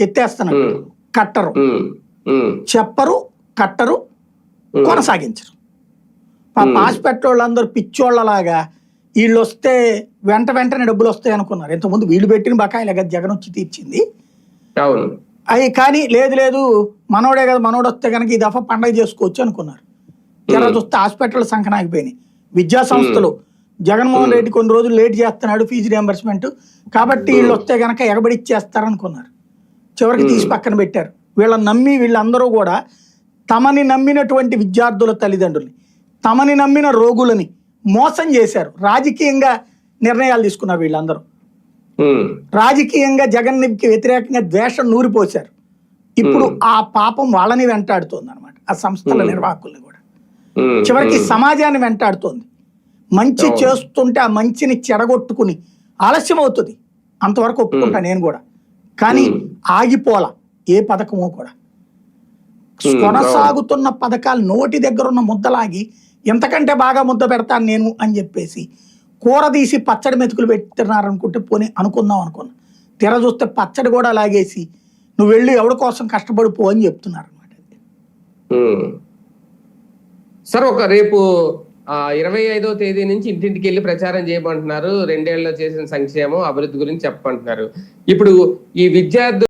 ఎత్తేస్తున్నారు, కట్టరు, చెప్పరు, కట్టరు, కొనసాగించరు. హాస్పిటల్ వాళ్ళందరూ పిచ్చోళ్ళలాగా వీళ్ళు వస్తే వెంటనే డబ్బులు వస్తాయి అనుకున్నారు. ఇంతకుముందు వీళ్ళు పెట్టిన బకాయిలే కదా జగన్ వచ్చి తీర్చింది. అవి కానీ లేదు మనోడే కదా, మనోడు వస్తే కనుక ఈ దఫా పండగ చేసుకోవచ్చు అనుకున్నారు. జర చూస్తే హాస్పిటల్ సంకనాగిపోయినాయి. విద్యా సంస్థలు జగన్మోహన్ రెడ్డి కొన్ని రోజులు లేట్ చేస్తున్నాడు ఫీజు రియంబర్స్మెంట్ కాబట్టి వీళ్ళు వస్తే కనుక ఎగబడిచ్చేస్తారనుకున్నారు. చివరికి తీసి పక్కన పెట్టారు. వీళ్ళని నమ్మి వీళ్ళందరూ కూడా తమని నమ్మినటువంటి విద్యార్థుల తల్లిదండ్రుల్ని, తమని నమ్మిన రోగులని మోసం చేశారు. రాజకీయంగా నిర్ణయాలు తీసుకున్నారు వీళ్ళందరూ. రాజకీయంగా జగన్కి వ్యతిరేకంగా ద్వేషం నూరిపోశారు. ఇప్పుడు ఆ పాపం వాళ్ళని వెంటాడుతోంది అనమాట, ఆ సంస్థల నిర్వాహకుల్ని కూడా. చివరికి సమాజాన్ని వెంటాడుతోంది. మంచి చేస్తుంటే ఆ మంచిని చెడగొట్టుకుని ఆలస్యం అవుతుంది, అంతవరకు ఒప్పుకుంటా నేను కూడా. కానీ ఆగిపోలా ఏ పథకమో కూడా. కొనసాగుతున్న పథకాలు నోటి దగ్గర ఉన్న ముద్దలాగి ఎంతకంటే బాగా ముద్ద పెడతాను నేను అని చెప్పేసి కూర తీసి పచ్చడి మెతుకులు పెడుతున్నారు అనుకుంటే పోనీ అనుకుందాం అనుకున్నా. తెర చూస్తే పచ్చడి కూడా లాగేసి నువ్వు వెళ్ళి ఎవరి కోసం కష్టపడిపో అని చెప్తున్నారు అనమాట. సార్ ఒక రేపు 25వ తేదీ నుంచి ఇంటింటికి వెళ్ళి ప్రచారం చేయమంటున్నారు. 2 ఏళ్లలో చేసిన సంక్షేమం అభివృద్ధి గురించి చెప్పమంటున్నారు. ఇప్పుడు ఈ విద్యార్థులు